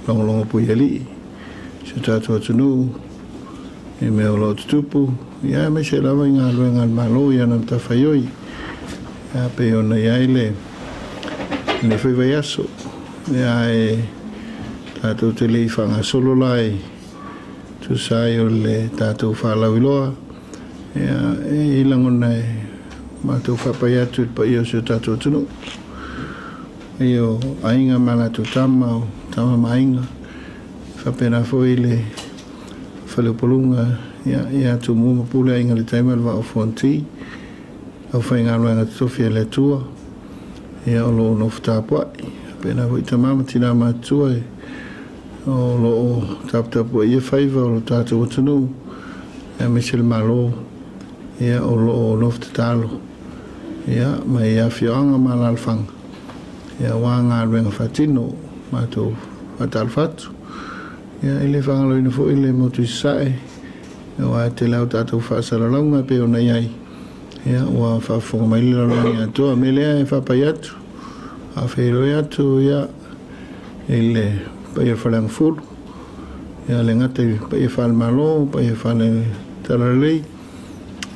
longo pui ali se tātou atunu e mea o lo tutupu ia me se lava i ngā luenga malo ia nam tawhaioi ia pe ona ia ele ne whaiwai aso ia e tātou te lei whanga solo lai tu sai o le tātou whalauiloa ia e ilangona e mātou whapai atu pa i o se tātou tunu io ainga mana tu tama o tama mainga whapena foi le whalepolunga ia tu mua pule ainga le taima le wao fonti au whainga luenga tofia le tua ia o lo no whatapuai pena foi tamama tina matua o lo tapu ia whaiva o lo tātou tunu ia Michel Malo ia o lo no wtatalo ia mai ia whioanga malalwhanga ia wanga luenga whatino mātou whatalwhatu ia ele whangaloi na fo ele motu sae ia wa te lau tātou whaasaralaunga pe o nei ai ia wa whafonga mailira longi atoa me lea e whapai atu a whairoi atu ia ele pai e whalang furu ia le ngate pai e whal malo pai e whale talalei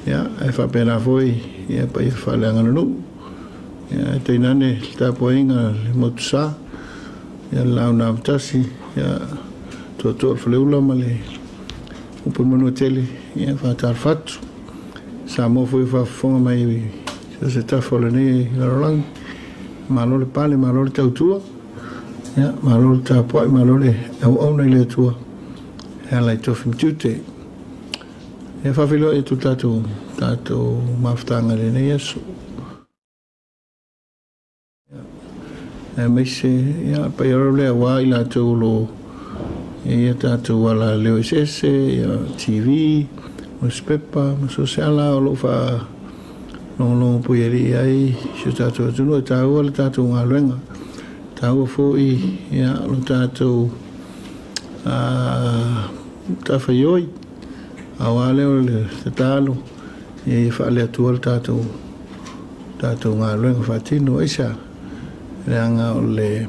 ia e whapena foi ia pai e whale angananu ia te nane tapo inga le motu sa ia lau na amtasi ia toa whaleula ma le upun manu tele ia whatar whatu sa mo foi whafonga mai se tawhole nei larolang malo le pale malo le tautua ia malo le tapoai malo le au nei le tua ia lai tofi mtiute ia whawhilo e tu tātou mawhtanga le nei aso ia meise ia pai aro le awa i la tau lo ia tātou wala leo isese ia TV newspaper ma sosiala o lo wha longo pui ari ai se tātou atunu e tāua le tātou ngā luenga tāua fōi ia lo tātou tawhaioi awa leo le te tālo ia i whaale atua le tātou ngā luenga whatino eisa reanga o le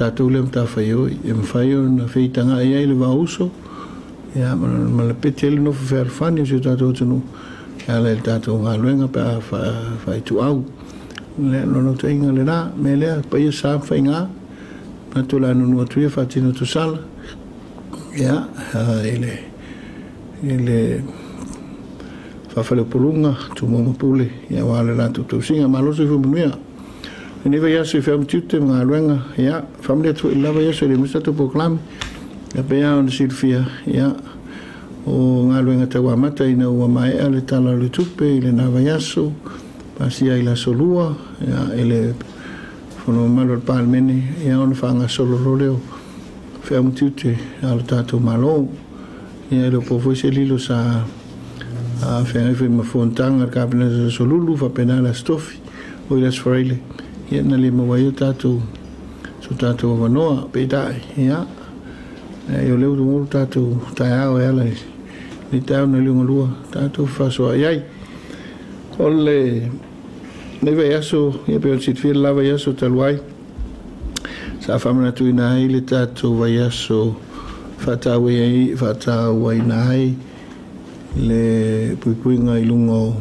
tātou le mta whaioi e mwhaio na whitanga e ai le wauso ia ma le pete ele no whawhani se tātou tunu ia le tātou ngā luenga pa whaitu au le nono te inga le rā me lea pa ia sa whainga ma tu la nunu atuia whatino tu sala ia ele whawhale pulunga tu mamapule ia wale rātou tau singa maloso i whamunuia ni vai aso i whamtiute mga luenga ia whamle atu i lava aso i le mustatu poklami ia pe ia o na silfia ia o ngā luenga tau amata ina ua mai ale tala le tupe i le nava aso pasia i la solua ia ele whono malo le palmene ia ona whanga solo loleo whamtiute alo tātou malo ia le pofu se lilo sa a whengai mafontanga kapina solulu whapena la stofi o i las whareile ia na le mawai o tātou so tātou wanoa pe tai ia e o leo mōru tātou tai ao e ala ni tau na liunga lua tātou whasoa iai o le neve aso ia pe o sit lava aso taluai sa whamana tu ina ai le tātou vai aso whatau ai na ai le puipuinga i lungo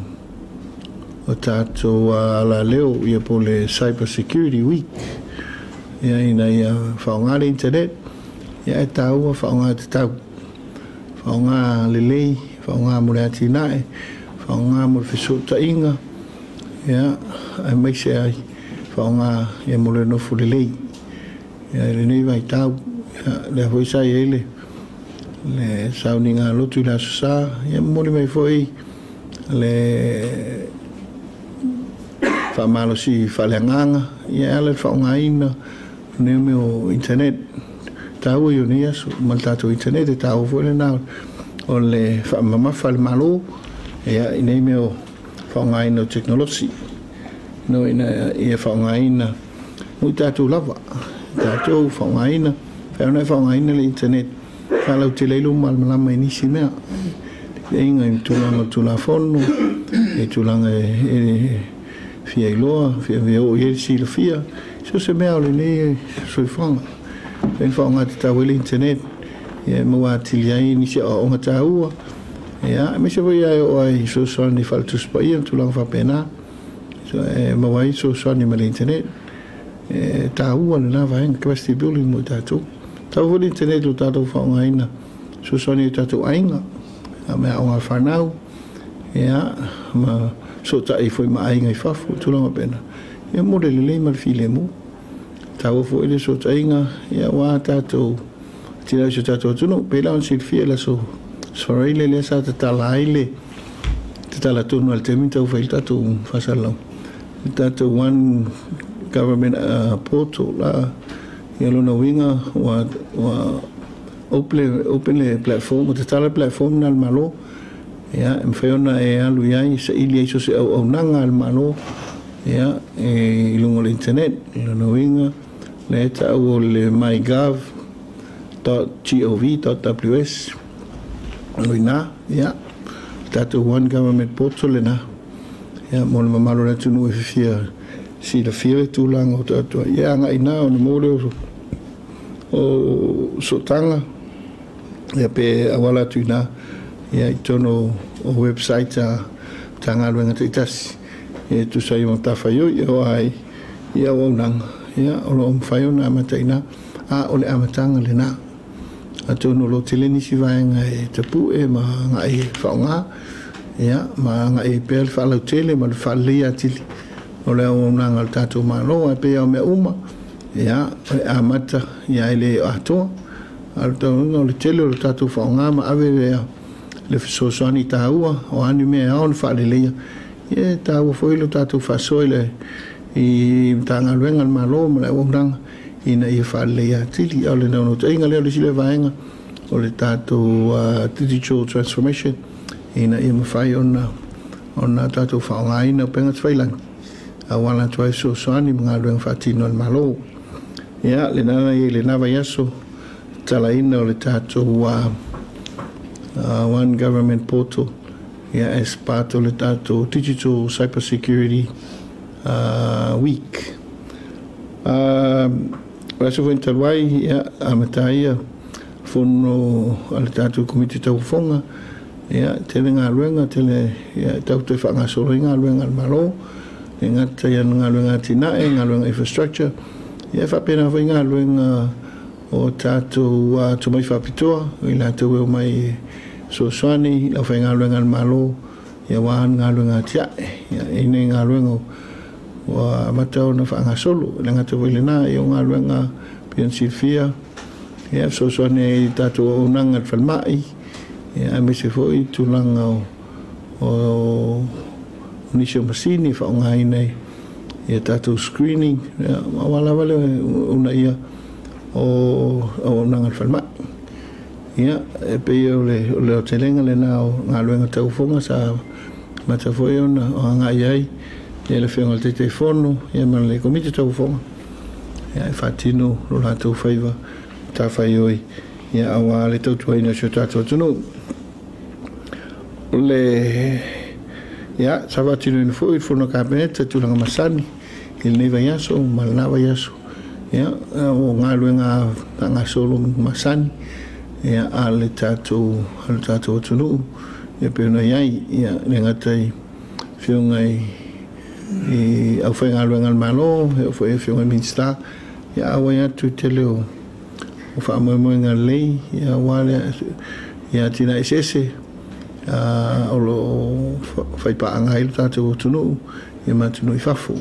o tātou ala leo ia po le Cyber Security Week ia ina ia whaonga le internet ia e tāua whaonga te tau whaonga le lei whaonga mure ati nae whaonga mure whisota inga ia ai meise ai whaonga ia mure nofu le lei ia le nei vai tau le hoi sai ele le sauninga lotu la sa ia mori mai foi le fa malo si falanganga ia le fa nga ina ne meu internet tau yo ni aso maltato internet tau foi na o le fa mama fa malo ia ne meu fa nga ina technology no ina ia fa nga ina muita tu lava tatu fa nga ina fa na fa nga ina le internet kalau te leilu mal malama inisi mea e inga i tulanga tulafono e tulanga fia iloa fia veo ye si le fia so se mea le ne so fanga en fanga te tau le internet e mo atili ai ni se o ngata ua ya me se voi ai o ai so so ni faltu spai tu lang fa pena so mo vai so so ni le internet ta ua na va en capacity building mo tatu ta vo internet lo tatu fa ngaina so so ni tatu ainga a me o fa nau ya ma so ta e foi mai ngai fa fu tu lang pena e mo le mal file mo ta vo fo ele so ta inga ya wa tatu tira so tatu tu no pe la on silfia la so sorrile le sa te talaile te tala turno al temi tau fail tatu fasalo tatu one government portal la yelo no winga wa open le platform te tala platform nal malo ya em feona e alu yai se ili so se o nanga al malo ya e lungo le internet no winga le ta o le mygov.gov.ws Luina, ya. Tatu one government portal na. Ya, mo le mamalo na tunu e fia si la fia tu lang o tatu. Ya nga ina o mo le o sotanga. Ya pe awala tu na. Ya itono o website tanga luenga titas. E tu sai mo tafayo ya ai ya o nang. Ya o lo fayo na mataina. A o le amatanga le na. Atu no lo tele ni si vai ngai tapu e ma ngai whaonga ya ma ngai pel whalau tele ma whalea tili o leo nanga tatou manoa pe au mea uma ya a mata ya ele atoa al tau no le tele o tatou whaonga ma ave le fisosoani taua o anu mea au ni whalelea ye taua foi lo tatou whasoile i tanga luenga malo ma leo nanga ina ia whalea tili au le nauno tainga leo le sile vaenga o le tātou digital transformation ina ia mawhai ona tātou whaonga ina o penga twailang a wana tuai so soani mga luenga whatino al malo ia le nana ia le nawa yaso tala ina o le tātou one government portal ia as part o le tātou digital cyber security week Raso fo intalwai ia amataia fono ale tatu komite tau fonga ia tele ngā luenga tele ia tau te whanga solo ngā luenga al malo ngā taia ngā luenga tinae ngā luenga infrastructure ia whapena fai ngā luenga o tatu tumai whapitoa i la tau eo mai so soani lau fai ngā luenga al malo ia waan ngā luenga tiae ia ine ngā luenga wa matau na whanga solo na ngā tau ilena i o ngā luenga pian silfia ia so ne tatu o nanga whalmai ia me se foi tulanga o nisho masini whaonga nei ia tatu screening ia wala wale una ia o nanga whalmai ia e pe o le o telenga le nao ngā luenga tau fonga sa mata foi ona o ngā iai ia le whenga te telefono ia mana le komite tau fonga ia e whatino lo la tau whaiva ta whai oi ia awa le tau tuaina sio tātou tunu le ia sa whatino ina fui fono kabineta tulanga masani il neva yaso malanawa yaso ia o ngā luenga ngā solo masani ia a le tātou tunu ia peona iai ia le ngatai whiungai i au whainga luenga malo e au whainga whiunga minsta ia awa ia tu te leo o whaamoemoenga lei ia wale ia tina esese o lo whaipaanga ilu tātou tunu ia matunu i whafu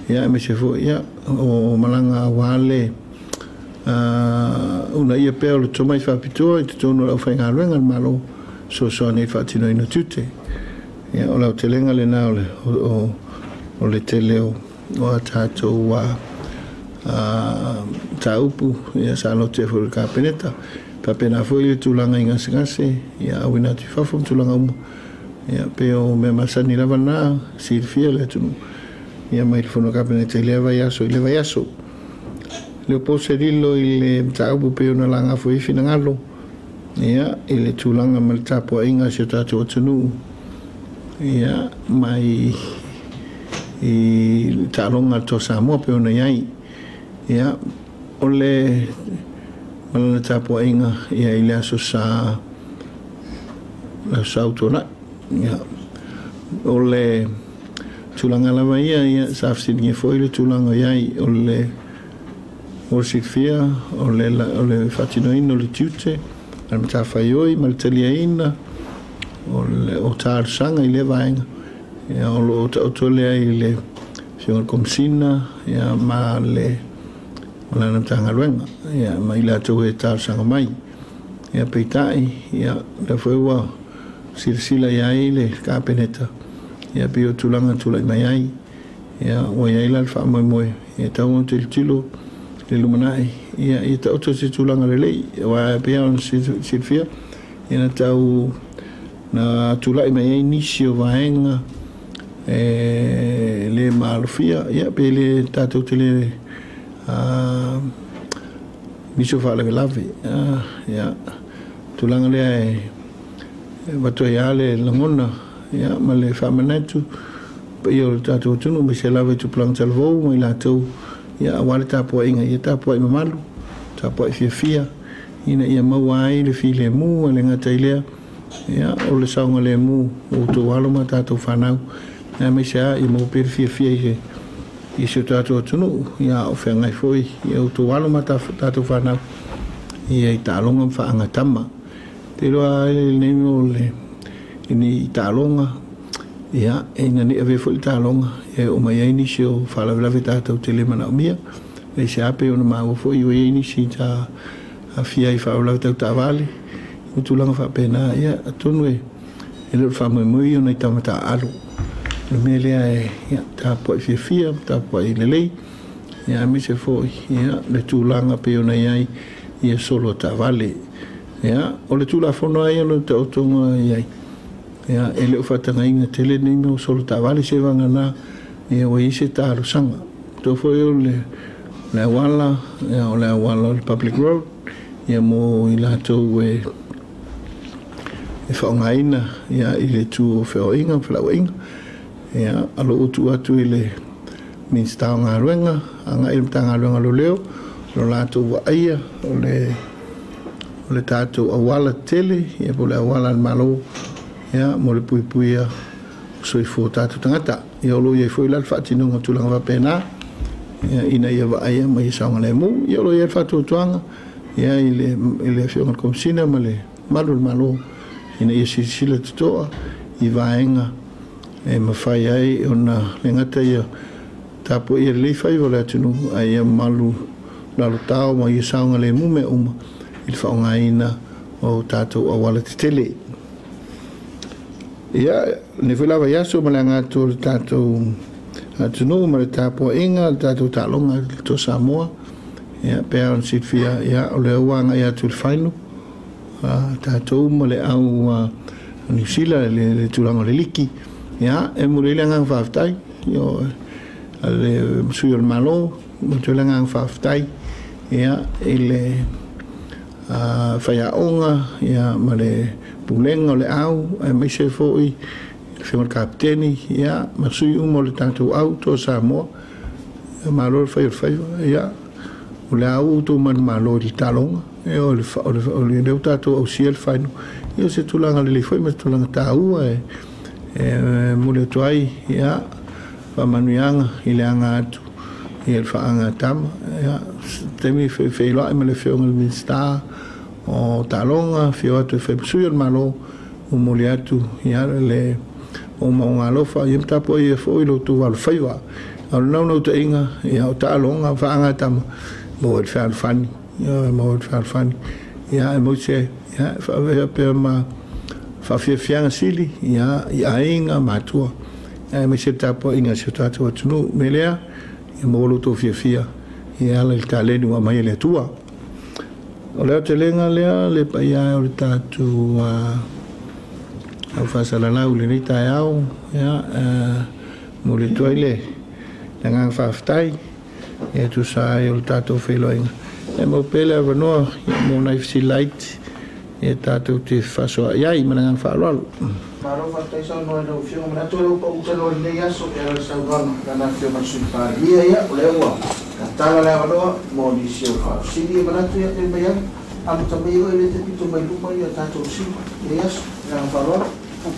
ia me se fo ia o malanga wale una ia peo le tomai whapitoa i te tono au whainga luenga malo so ne whatino ina tute ia o lau te lenga le nao le o le tele o a tātou taupu ia sa lo te fo le kapeneta papena fo i le tūlanga i ngase ia awina ti whafum tūlanga uma ia peo me masani lava nā silfia le tunu ia mai le fono kapeneta i lewa yaso leo pose rilo i le taupu peo na langa fo i fina ngalo ia i le tūlanga ma le tapu a inga si o tātou atunu ia mai i talonga to Samoa pe ona iai ia ole malana tapo inga ia ile aso sa la sautona ia ole tulanga lava ia sa fsinia foi le tulanga iai ole Sifia ole fatinoina ole tiute al matafaioi mal taliaina ole o tarsanga ile vaenga ia o tole ai le fior komsina ia male ona na tanga luenga ia mai la to e tarsanga mai ia peitai ia da foi wa silsila ia ile kapeneta ia pio tulanga tulai mai ai ia o ia ila fa moi ia tau tilo le lumanai ia ita auto se tulanga lei wa pia on Silvia ia tau na tulai mai inisio vaenga le malfia ia pele tatu tele miso fala lave ia tulanga le bato ia le langona ia male famanatu io tatu tunu me se lave tu plan salvo mai la tu ia wale tapo inga ia tapo i mamalu tapo i fia ina ia mawai le file mu le ngata ilea ia o le saunga le mu o to walo ma tato fanau na me sa i mo per fia i se tato tunu ia o fe ngai foi ia o to walo ma tato fanau ia i talonga fa anga tama te roa le nemo le ini i talonga ia ina ni ave foi talonga o mai ai ni se o fala la vita ta tele mana mia e se ape ona ma fo i ni si ta a fia i fala ta vale o tu langa fa pena ia tonu e le fa mo mo ona ta mata alu le mele ai ia ta po fia ta po i le ia mi se fo ia le tu langa pe ona ai ia solo ta vale ia o le tu la fo no ai no to ia ia ele o fatanga inga tele ni no solo ta vale se vanga na ia o ise taro sanga to foi le wala ia o le wala public road ia mo ila to e whaongaina ia i le tu o whioinga whioinga ia alo utu atu i le minstao ngā ruenga anga i mta ngā ruenga lo leo lo lato wa aia o le tātou awala tele ia po le awala malo ia mo le pui pui ia soi fo tātou tangata ia lo ia foi la fatinonga tulanga va pena ia ina ia va ia mai saunga le mu ia lo ia fatu tuanga ia ile fiona komsina male malo ina ia sila tutoa i vaenga e mawhai ai ona lengata ia tapo ia le fai wala tunu ai ia malu lalo tau ma ia saunga le mu me uma il whaonga ina o tātou awala te tele ia ne whelawa iaso ma le ngātou tātou atunu ma le tāpua inga tātou tālonga to Samoa ia pēr on Silvia ia o le auanga ia tu le whainu tātou ma le au New Zealand le tūranga le liki ia e mure le ngang whaftai ia le msui o le malo ma tu le ngang whaftai ia le whaiaonga ia ma le pulenga o le au e mai se foi fiona kapteni ia masui umo le tātou au to Samoa malo le whai ia o le au to man malo le talonga e o le leu tātou au sia le whainu ia se tulanga le foi ma tulanga tāua e mule tuai ia whamanuianga i le anga atu i le whaanga tama ia temi whailoa ma le whionga le minsta o talonga fio atu e whaipusui o le malo o mole atu ia le o maunga lofa i mtapo i e fo i lo tu wal whaiwa au nau ta inga ia o talonga whaanga tama mo e whaarwhani ia mo e whaarwhani ia e mo se ia whaweha pe ma whawhiawhianga sili ia i ainga matua ia me se tapo inga se tatu atunu me lea ia mo lo to whiawhia ia ala il talenu a mai le tua o leo te lenga lea le pa ia o le tatu au whasalalau le rita e au ia mo le tuaile le ngang whaftai ia tu sa e o le tatu wheloinga e mo pele a wanoa ia mo naifsi light ia tatu te whasoa iai mana ngang whaaloalo Maro fatai sa no no fio mana to lo po utelo le ya so era sa gon kana fio ma su pa dia ya le wa kata la no mo di sio fa sini mana tu ya te ya am to me yo le te pito mai lu mo ya ta to si le ya so na faro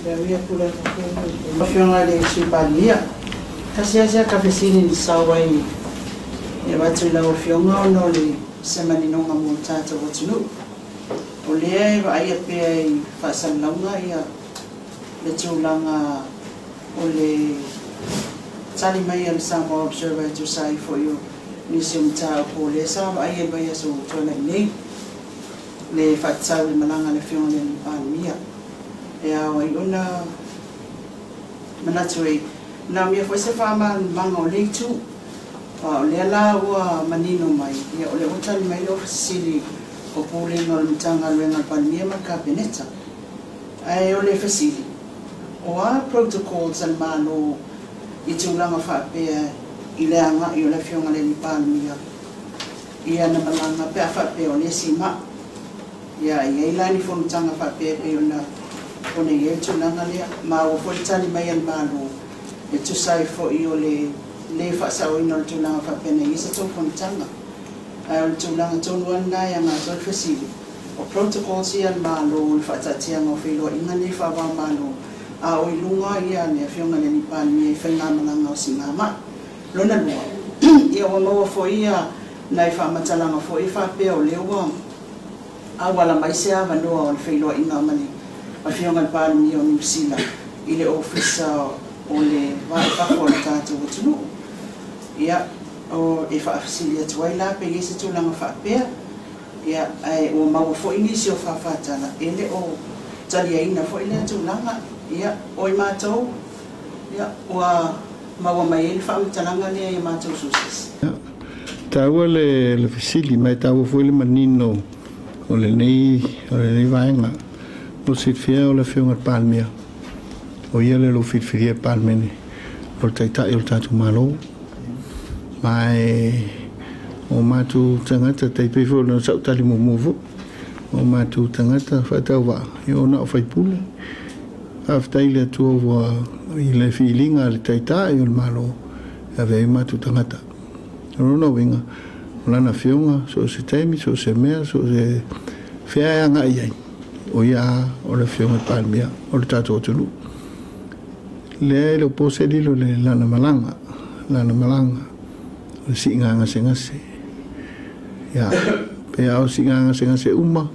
pe mia tu le ma fio na le su pa dia kasi ya ka fesini ni sa wai e va tu la fio no le semani no mo ta to tu o le vai pe fa san longa ya le tūlanga o le tali mai al Samoa Observatory sai for you museum tau po le sama ai mai so tona nei le fatsau le malanga le fiona le pamia e a o ona manatui na mi foi se fama manga o le tu o le la o manino mai e o le tali mai lo sili o po le no mtanga le na pamia ma kabineta ai o le fasili o a protocols al mano I tūlanga whapea I le anga I o le whionga le ni pānumia I ana malanga pea whapea o le si ma ia I eilani whonutanga whapea pe o na o ne iei tūlanga lea ma o whonitani mai al mano e tūsai fo I o le whasao ino le tūlanga whapea ne isa tō whonutanga ai o le tūlanga tōnu ana ia ngā tō whasili o protocols I al mano o le whaatatianga o whiloa inga ne whawa mano a o ilunga ia ne whionga le ni pāni e whainga malanga o si ngāma. Lona lua, ia o maua fo ia nai whaamatalanga fo I whapea o lewa a wala mai se awa noa o le whiloa inga mani a whionga le pāni o New Zealand I le ofisa o le whako o le tātou o tunu. Ia o e whaafisili atu ai la pe i se tūlanga whapea ia o maua fo inisi o whawhatala e le o tali aina fo I le tūlanga ia oi mātou ia ua maua mai e le whaamitalanga lea I mātou susis. Tāua le fisili mai tāua fo le manino o le nei vaenga o sitfia o le whionga palmia o ia le lo fitfiria palmene o le taitai o le tātou malo mai o mātou tangata taipefo na sautali mumuvu o mātou tangata whaatau wa I ona o whaipule after ile tu wa ile feelinga le taita I o malo ave matu tangata no winga lana fionga so se temi so se mea so se fea nga ai o ia o le fionga palmia o le tato tulu le posedi lo le lana malanga o singa nga senga se ya pe au singa nga senga se uma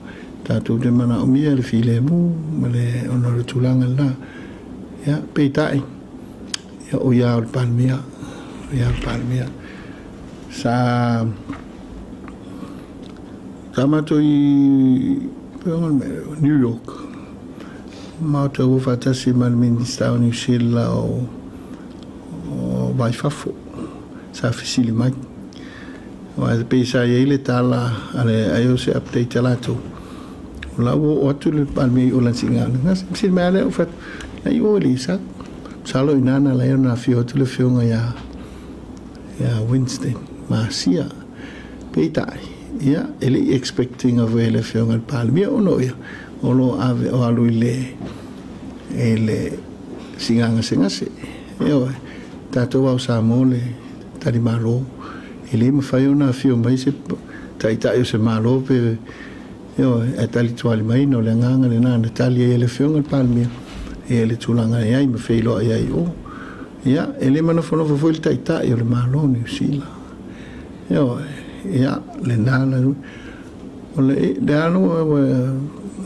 tātou te mana o mia le file mu ma le ono le tūlanga la ia peitai ia o ia o le palmia sa tamato I New York mauta o fatasi ma le minister o New Zealand o Waifafo sa fisili mai o a peisa I le tala ale ayo se update lato la o atu le palmi o la singa ngas sil male o fat ai o lisa salo inana la na fio tu le fio ya Wednesday masia peitai ya ele expecting of ele fio al palmi o no ya o lo ave o alu le ele singa se yo tato wa sa mole tali malo ele me fai una fio mai se taita yo se malo pe yo e tali tuali mai no le nganga le nana tali e le whionga palmia e le tūlanga e ai me whilo e ai o ia e le mana whanau whawhoi taita e o le malo New Zealand yo ia le nana o le anu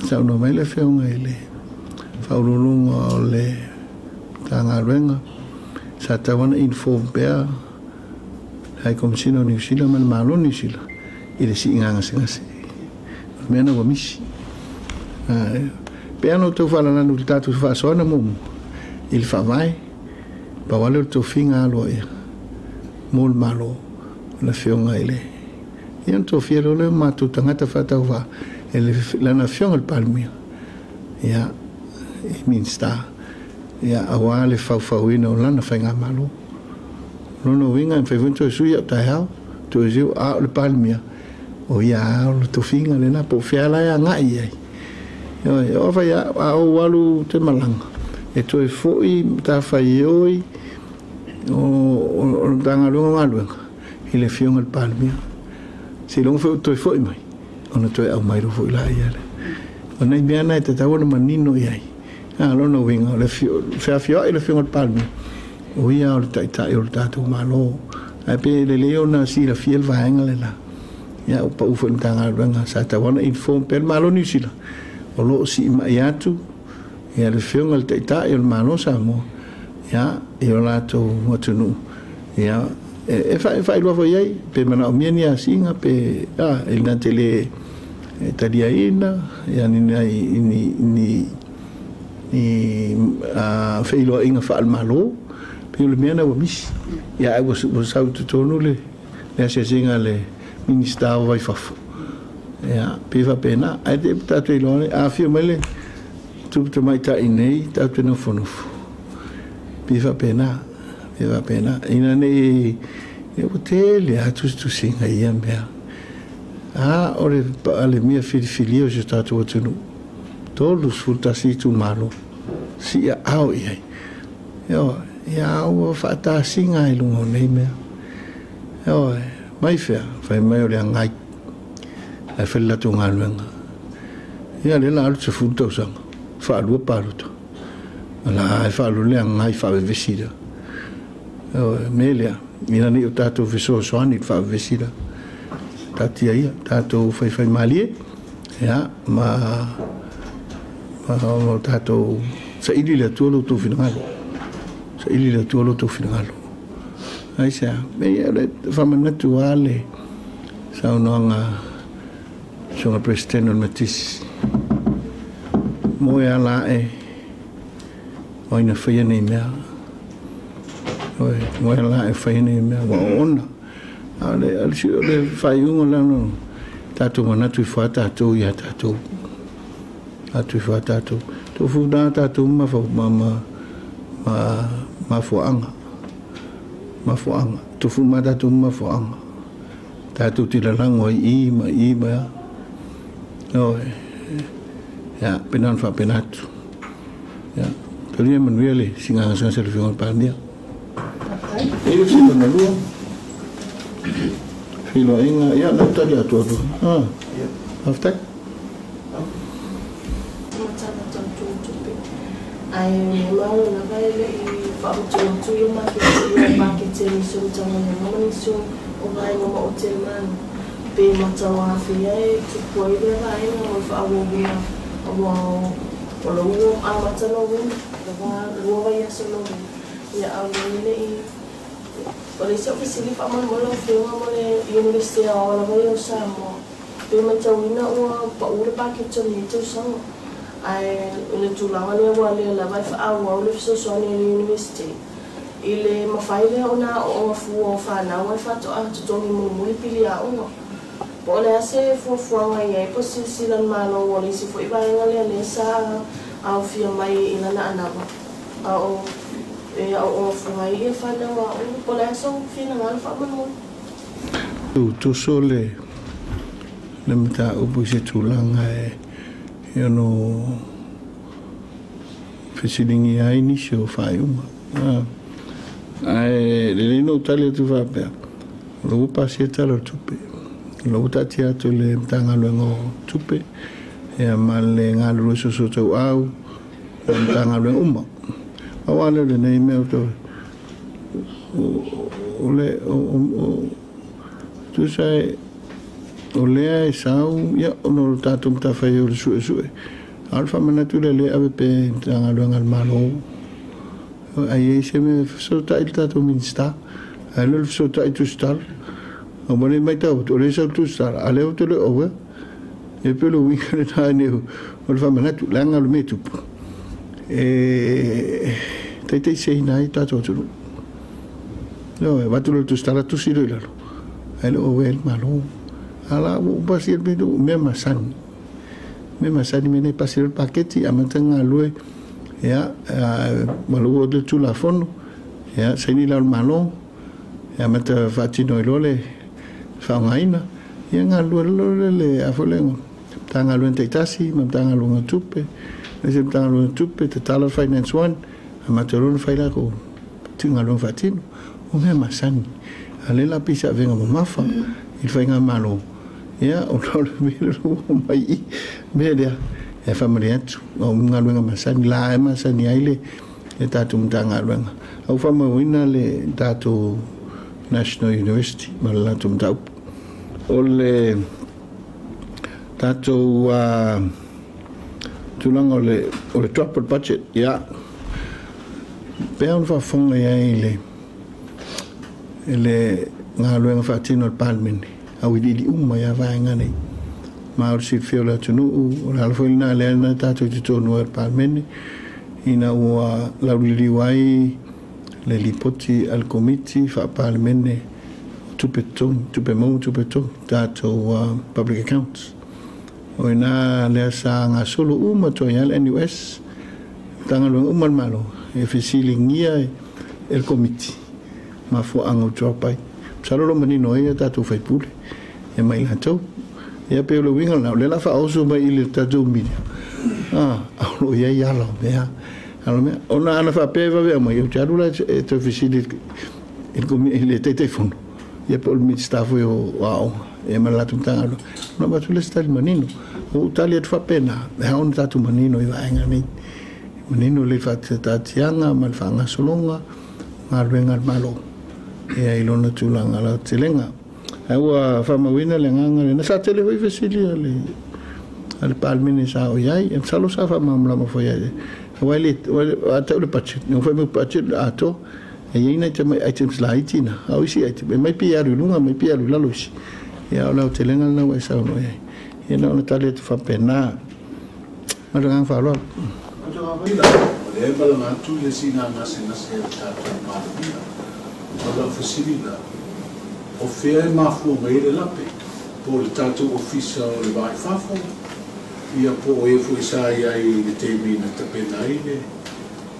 sau no mai le whionga e le whaurulunga o le tanga ruenga sa tawana inform pea hai komisino New Zealand man malo New Zealand i le si inganga singase mena wa misi peano to fala na no tatu fa sona mo il fa mai pa wale to finga lo ia mol malo la fionga ile ian to fiero le matu tangata fata wa ele la na fionga il palmia ia minsta ia awale fauino la na fenga malo no winga en fevento suya ta ha to ziu a le palmia o ia o to finga le na po fiala ia ngai ai yo fa ia o walu te malanga e toi foi ta fai oi o tanga lunga ngaluenga i le fionga le palmia si longa foi toi foi mai ona toi au mai ro foi la ia le ona i mea nai te tau na manino iai lona winga le fio i le fionga le palmia o ia o le taitai o le tatou malo ai pe le leo na si la fiel vaenga le la ia o pa ufa le tanga luenga sa tawana inform pe le malo New Zealand o lo si mai atu ia le fionga le taitai o le malo sa mo ia e o lato matunu ia e fai loa foi ai pe mana o mia ni asinga pe e na tele talia ina ia ni fai loa inga fa al malo pe le mia na wa misi ia ai was out to tonu le se singa le minister vai fafu ia pe va pena ai te tatu ilone a fio mele tu mai ta inei tatu no fono piva pena ina nei e hotel ya tu singa ia mea ore ale mia filio je tatu otunu todos fultasi tu malo si au ia yo ia o fata singa i lungo nei mea yo mai fea fai mai o le ngai e fella tu ngaluenga ia le la alto fulto sang fa lu paruto la e fa lu le ngai fa vesida melia ina ni o tato viso soani fa vesida tatia ia tato fai malie ia ma tato sa ili le tuolo tu finalo sa ili le tuolo tu finalo ai sa me le fa manatu ale sa unanga Songa presidente Matis mo ya la oina fai nei mea oi mo ya la fai nei mea wa ona ale fai ungo la no tatu mana tu fa tatu ya tatu atu fa tatu tu fu da tatu ma fuanga tu fu ma tatu ma fuanga tatu tila lango i ma oh ya penan fa penatu ya kali Manuel singa sang selfie pa dia e si na lu filo inga ya na tali atu after ai mau na vai le fa tu yo ma ke te so tanga na so o vai mo hotel man pe matawa fia tu poi le vai no fa wo bia o lo a matano wo lo vai a solo ya a le o le so se li fa mo lo fio mo le university a la vai o samo pe matawina o pa o le pa ke toni tu sang ai le tulanga le wa le la vai fa o le so so ni university ile mafaile ona o fu o fa na o fa to a to ni mo pili a o po le se fu ngai ai po si lan malo o le si foi ba le sa a fi mai ina na ana ba a o fu ngai e fa na o po le so fi na ngal fa mo tu sole le mata o bu se tulanga no fesilingi ai ni so fa uma ai le no tali tu va per lo paseta lo tupe lo tatia tu le tanga lo ngo tupe e male ngalo so so tu au tanga lo uma awale le nei me to ole tu sai ole ai sau ya no tatum ta fai o su alfa manatule le ave pe tanga lo ngal malo ai se me so ta il tato minsta allo so ta tu star o bone mai ta o le so tu star ale o te le o e pe lo winga ta ne o fa manatu langa lo metu e te sei nai tato tu no e va tu tu star tu si lo allo o el malo ala o pasi el bidu me masani me ne pasi el paquete a mantanga lue ya malu de tu la fono ya seni la malo ya mata fatino lole fa ngaina ya ngalu le afolengo tanga lu tasi tanga lu ngatupe le se mtanga lo tupe te tala finance one amatoro fai la ko tinga lo fatino o me masani ale la pisa venga mo mafa il fai nga malo ya o lo mai media e family tu o nga lo nga masani la masani aile e tatu mtanga lo nga au fama wina le tatu National University mala tu mtau o le tatu tulanga o le triple budget ya peon fa fonga ya ele ngalo fa tino al palmen au di umma ya va ngane ma o si fiola tunu o la folina le na tatu tu no al palmen ina o la liwai le lipoti al committee fa palmen tupeton tatu public accounts o ina le sa nga solo uma to ya NUS tangalo umal malo e fisilingia el committee ma fo ango tropai salo manino e tatu fai pule e mai lato e pe lo winga na le la fa oso mai il tatu mi lo ya lo bea alo me ona ana fa pe va mai eu charu la e to fisili il committee le telefono e pe il mit staff yo wow e ma la tangalo no ma tu le sta il manino o talia fa pena e on tatu manino i va ngani manino le fa tatianga mal fanga solonga ngalwenga malo e ai lona tulanga la telenga aua fa mawina le nganga le sa tele foi fesili ale palmini sa o yai e salo sa fa mamla mo foi ai wale ata le patch no foi mo patch ato e ina te mai items laitina au si item mai pia lunga mai pia la lusi ya la telenga na wa sa no yai e na ona tale fa pena ma ngang fa lo le bala tu le sina na se ta ma la facilità o fea ma fu mai le lape po il tanto ufficio le vai fafo ia po e fu sa ia i le temi na tapena ile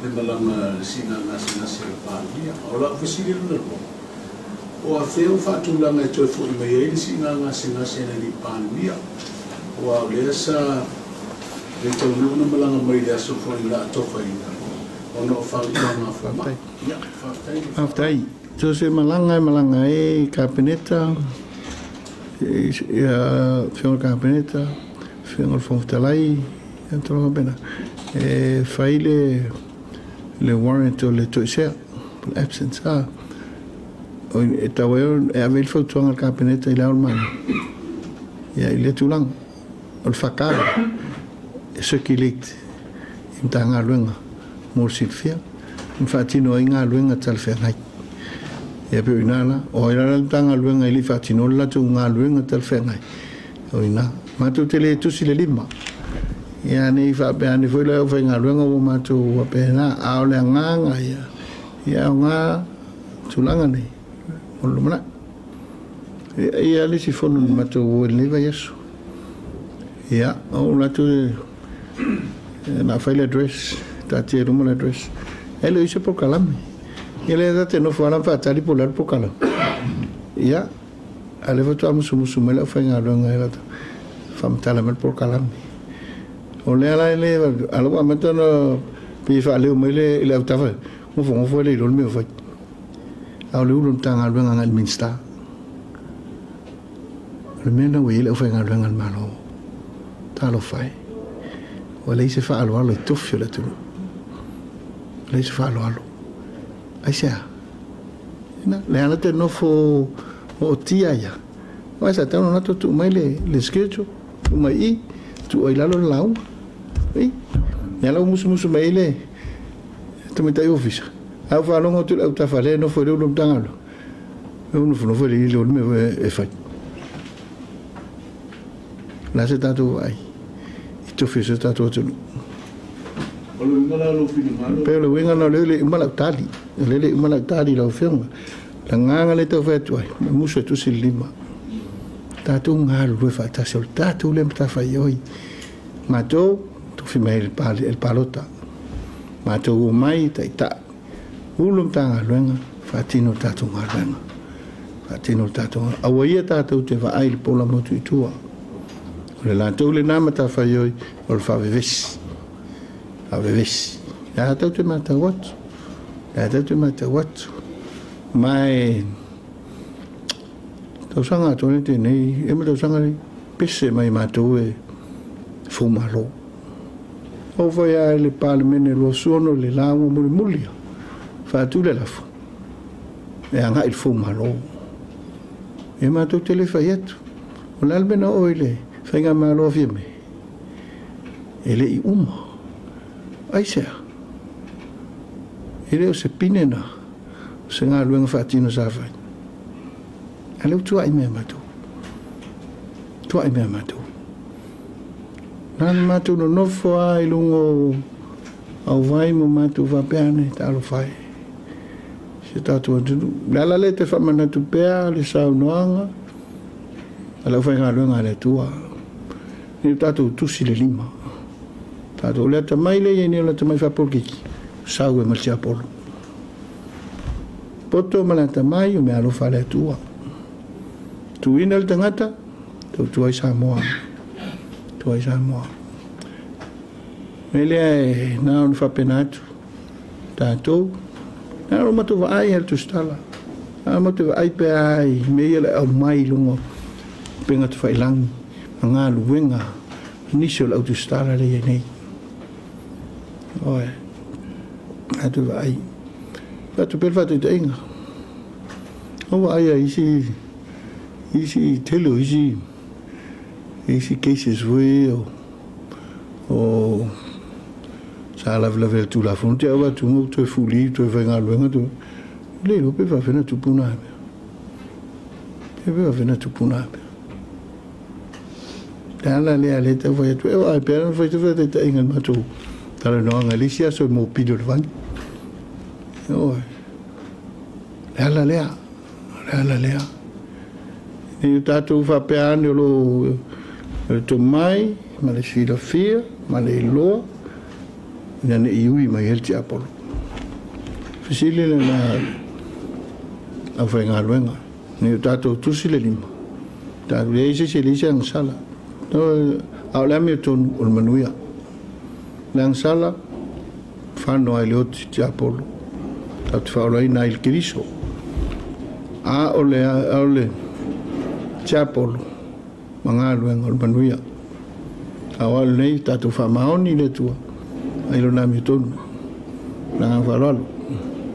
le malanga sina na se pa ia o la facilità no o a fea fa tu la me to fu mai ile sina na se ni pa ia o le sa le to no malanga mai le so fu la to fa ia o no fa ma fa ma ia fa tai so se malanga e kabineta fiona kabineta fiona fontalai entro bene e faile le warrant o le toisia absence o tawer e avil foto al kabineta ile alman ya ile tulang o fakar ce qui liegt im tanga luenga morsit fia infatti no inga luenga tal fernai e pe inala o ira tanga luenga ili fatino la tu nga luenga tal fengai o ina ma tu tele tu si le lima ya ni fa pe ani foi la fenga luenga o ma tu wa pe na a le nga ya nga tulanga ni o lo mana e ali si fono ma tu o le va yesu ya o la tu na file address ta ti room address e lo hice por calame ele date no fueran fatali polar pokala ya ale foto amusu mela fanga longa era fam talamal pokala o le ala ele algo amento no pi fa le mele le utava mo fo le lo me fa au le ulum tanga longa ngal minsta le mena we le fanga longa malo talo fai o le se fa alwa le tuffio le tu le se fa alwa Aisha, le ana te no fo o tia ya. Vai sa tano na tu mai le sketcho, tu mai tu ai lalo lau. Ei. Ya la musu mai le. Tu me tai office. Au fa longo tu au ta fale no fo lo tangalo. Eu no fo le lo me e fa. La se tatu ai. Tu fez tatu tu. Pero le winga no le malactali, le malactali la firma. La nganga le to fetu, muso tu silima. Tatu ngal we fa ta sol tatu le mta fa yoi. Mato tu fi mai el palota. Mato mai ta. Ulum tanga lenga fatino tatu ngal. Fatino tatu. Awaia tatu te va ai pola motu tua. Le la to le nama ta fa yoi ol fa veves. vesi. Ya tau te mata watu. Ya tau te mata watu. Mai tau sanga tōne tēnei, e me tau sanga ni pese mai mātou e whumalo. O vai a le palemene lo suono le lawa muli mulia. Whātu le lafu. E anga il whumalo. E mātou te le whai atu. O lalmena o ele, whainga malo a me. Ele I uma. Aisea. Ele o se pinena. Se ngā luenga whātino sa whai. Aleu tua I mea mātou. Tua I mea mātou. Nāna mātou no nofo a I lungo au vai mo mātou whapeane ta alo whai. Se tātou atunu. Lala le te whamanatu pēa, le sau noanga. Alau whai ngā luenga le tua. Ni tātou tusi le lima. Tātou lea tamai le ieni o la tamai whapolkiki. Sau e malti apolo. Poto ma la tamai o me alo wha le tua. Tu ina le tangata, tu ai Samoa. Tu ai Samoa. Me lea e nā on whapenatu. Tātou. Nā o matu wa ai hel tu stala. Nā matu wa ai pe ai. Me ia le au mai lungo. Penga tu whailangi. Ngā luenga. Niso le au tu stala le ia nei. Oe. Nā tu wa ai. Watu pel watu te inga. O wa ai a isi telo isi cases we o sa la tu la frontière va tu mo tu fuli tu venga luenga tu le lo pe va fena tu puna pe va fena tu puna dala le ale te vai tu ai per vai tu te inga ma tu tala no Alicia so mo pido de van o dala le e tātou whapeane o lo to mai, ma le filafia, ma le iloa, ina ne iui mai helti apolo. Fisile le na au whai ngā luenga, ne tātou tusi le lima. Tātou le eise se lise ang sala. Au le ame o tonu o le manuia. Le ang sala, whanau ai le oti ti apolo. Tātou whaolai na il kiriso. A o le Chapolo, mga luenga o manuia. Awal nei tatu whamaoni le tua. Ailo nami tonu. Nanga whalalo.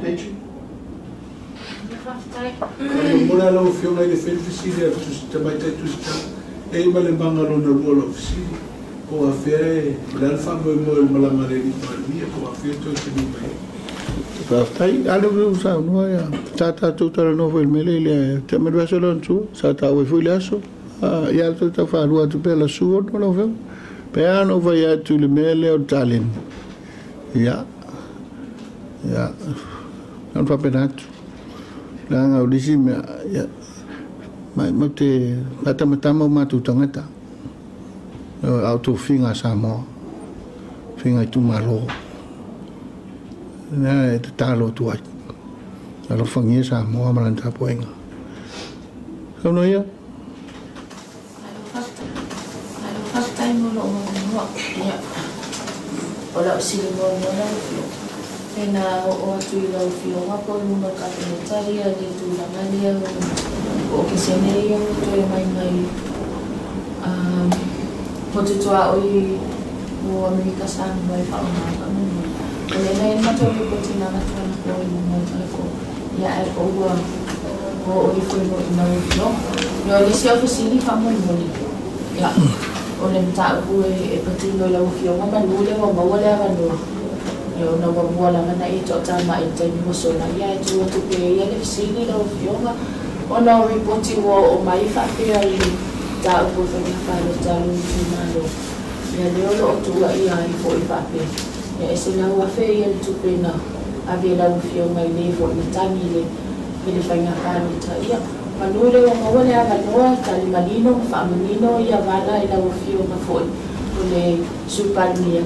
Techi. Muna lau whiona I le whenwhisiri a te mai tai tusita. E ma le mangalo na lua lau whisiri. Ko a whea le alfa mo e malanga le ni parimia. Ko a whea toi te ni mai. Tai ale u sa no ya tata tu tara no foi mele le te me va solo tu sa ta o foi laso ya tu ta fa lua tu pela su no lo ve peano vai ya tu le mele o talin ya non fa penato la nga udisi me ya mai mote mata ma tu tangata auto finga sa mo finga tu malo na te talo tu ai alo fangia sa mo amalanta poenga kono ia alo tai mo lo mo ya ola sili mo na ena o tu ilo fio ma po no ka te taria de tu la mania o que se ne yo to mai po tu a oi o Amerika sa mai fa na Ele não tem o que tinha na tua no telefone. E aí o foi no eu disse eu fiz ele para muito já o lenta o e petino lá o fio mas não leva mal leva no eu não vou bola na e to tá mais tem moço na e aí tu que ele fiz ele lá o fio o não reporte o mais fácil aí tá o por fazer tá no final e aí o tu aí foi fácil e se não a feia tu pena havia lá o fio mais levo na tamile ele vai na cara tá ia manure o mawale aga noa tali malino faminino ia vala ila o fio na foi ole supalmia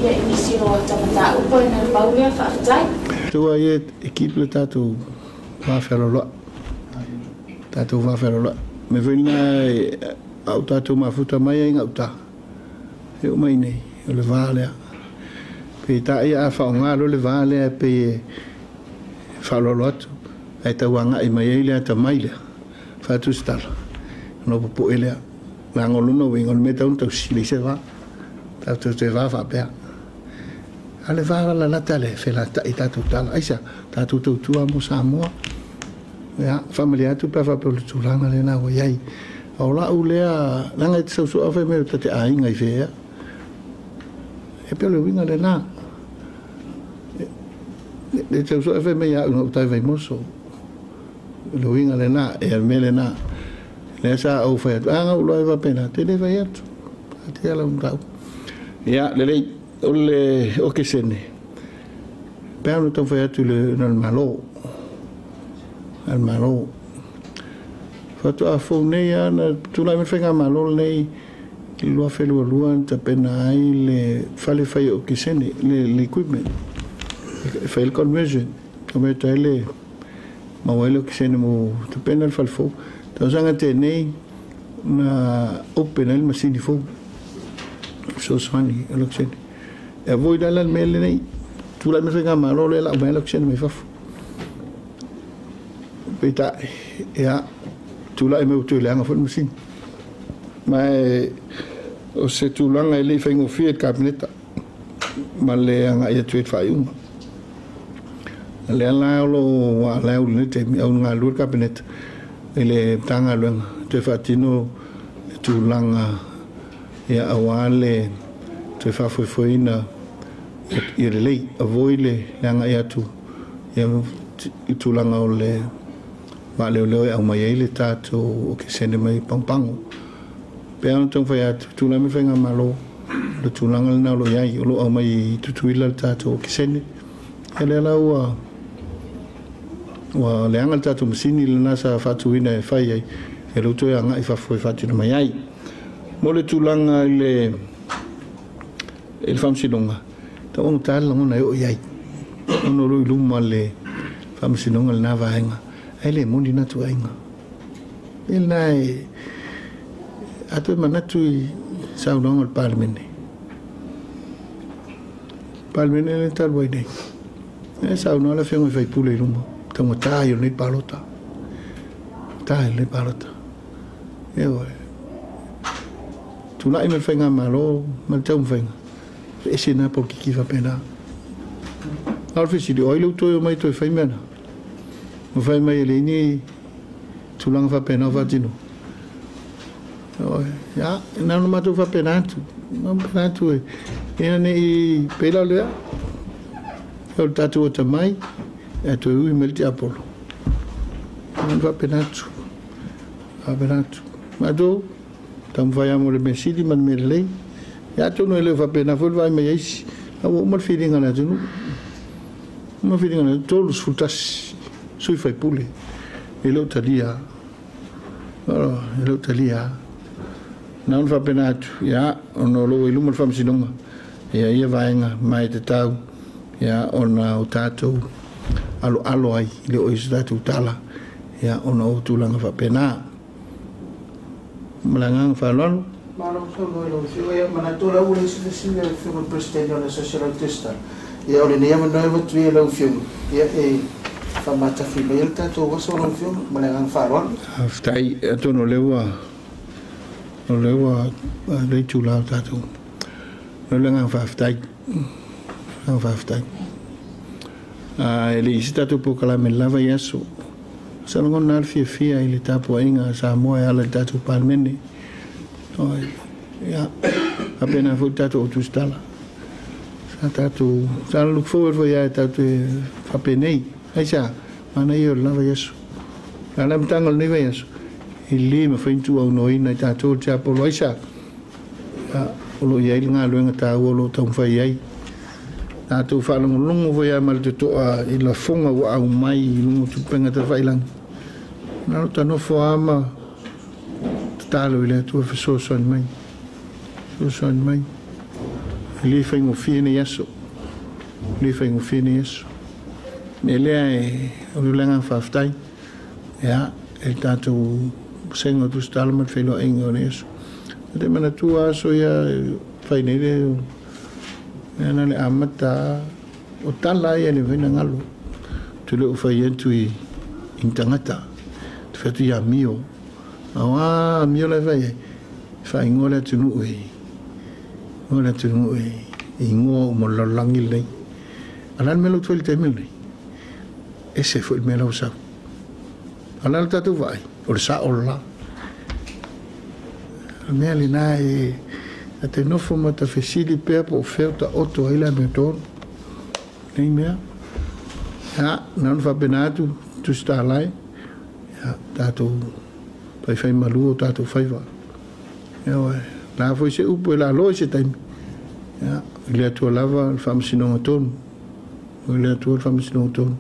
ia inisio tamata upo na paulia fa tai tu ai equipe tatu va ferolo me vina au tatu mafuta mai inga uta eu mai nei ole vale Pita ia whaongaro le vale a pe whalolo atu. Ai tauanga i mai eile ta maile. Whatu stala. No popo elea. Langoluna wingon me taun tau sili se va. Tau te va pea. Ale va la natale fela ta ita tutala. Aisa tatu tua mo Samoa. Ya familia tu pa fa pe tulanga le na wa yai. Ola ulea langa te so afa me te ainga I fe. E pe le winga le na. Le te so afa me ya no tai vai moso. Le winga le na e me le na. Le sa o fa anga ulo va pena te le vai atu. Te ala un tau. Ya le ole o ke sene. Pe anu to fa atu le no malo. Al malo. Fatu a fone ya na tu la me fenga malo nei lo fa lo luan ta pena ai le fale fa o ke sene le equipment. Fa il conversion come tele ma vuelo che se ne mo te pena il falfo to sanga te nei na open il masini fo so swani election e voi dalla mele nei tu la me fenga malo le la election me fa pita ya tu la me tu le anga fo masini ma o se tu langa ile fengo fiat cabinet ma le anga ia tu fa un le ala lo ala le te au nga lur cabinet ele tanga lo te fatino tu langa ya awale te fa foi na irele avoile langa ya tu ya tu langa ole vale le au mai ele tato o ke sene mai pangpang pe an tong fa ya tu la me fenga malo le tu langa na lo ya lo au mai tu ila tato o ke sene ele la wa le anga tatu masini le nasa fatu ina e fai ai e roto e anga i fafoi fatu na mai ai mo le tulanga il famsilonga ta on tala ngona e o iai ono roi luma le famsilonga le nava henga ai le mundi na tu ainga il nai atu manatu I saunanga le palmene le talwai nei e saunanga le fengo I fai pule luma tamo tayo ni palota eu tu lai me fenga malo mal tau fenga e sina po ki fa pena al fisi di oilo to mai to fai mena mo fai mai le ni tu lang fa pena va tino ya na no ma tu fa pena tu no pena tu e ni pela le o tatu o mai e to ui melti apolo non va penatu ma do tam vai amore mesidi man merlei ya to no le va pena vol vai me isi o mal feeling ana tu no feeling ana todos futas sui fai pule e lo talia non va penatu ya ono lo ilu mal fam sinonga ya ia vaenga mai te tau ya ona o tatou alo ai le o isatu tala ya ona o tulanga fa pena malanga fa lon malo so lo fio ya mana to la ule se le fio presidente la social testa ya ole ne ya no e tu lo fio ya e fa mata fi belta to go so lo fio malanga fa lon aftai to no lewa le tula tatu no langa fa aftai ele isitatu po kala me lava yaso salongo na fia ile tapo inga sa moa ala tatu palmeni ya apena fu tatu tu stala sa tatu sa look forward for ya tatu apenei aisa mana yo lava yaso ala mtangal ni yaso ile me fentu au no ina tatu tapo loisa lo ya nga lo nga ta lo tong fa yai na tu fa longo vo ya mal tu I la fonga wa au mai lungo tu penga te failang na ta no fo ama talo ile tu fa so son mai li fengo fine yeso me le ai o langa fa ftai ya e tatu sengo tu stalmat felo engones de mana tu aso ya fai ne Ana le amata o tala ia le vena ngalo. Tu le ufai entu i intangata. Tu fetu ia mio. Awa mio le vai. Fai ngole tunu ui. Ngole tunu ui. I ngo mo lalangi lei. Alan melo tuel te mele. Ese foi il melo sa. Alan tatu vai. O le sa o la. Mea li na e a te nofo ma ta fesili pea po feo ta oto aila me tono. Nei mea. Ja, nan fa benatu tu sta lai. Ja, tato pai fai malu o tato fai va. Ja, la foi se upo la lo se taimi. Ja, ile atu lava fa msino tono. Ile atu fa msino tono.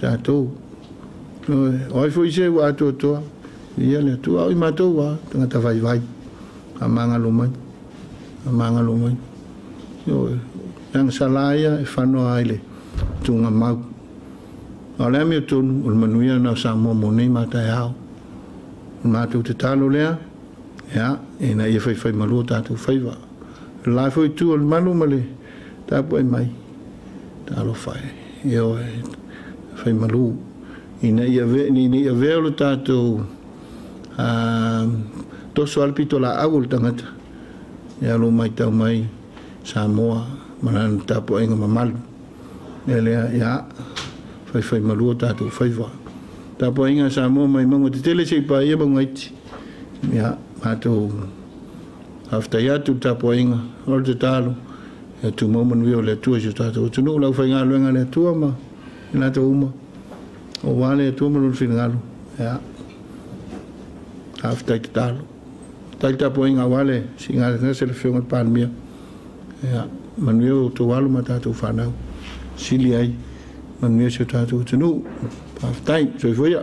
Tato. Oi foi se wa to to. Ia le tu ai mato wa tanga vai vai. Amanga lumai. Amanga lumai. Yo, yang salaya e fano aile. Tunga mau. Ole mi tun ul manuia na sa mo nei mata hao. Matu te talo lea. Ya, ina ia fai malu tatu fai va. La foi tu ul malu male. Ta po mai. Talo fai. Yo fai malu. Ina ia ve lo tatu toso alpito la agul tangata ya lo mai tau mai Samoa manan tapo enga mamal ele ya fai malu tatu fai va tapo enga Samoa mai mango te tele sei pa ia bangaiti ya mato after ya tu tapo enga ol te talo ya tu moment vi ole tu je tatu tu no la fai ngalo ngale tu ma ina to uma o wale tu mo fin ngalo ya after te talo Taita poinga wale singa nese le fiona palmia. Ya, manuel to walu matatu fanau. Sili ai. Manuel se tatu tunu. Aftai, so foi ya.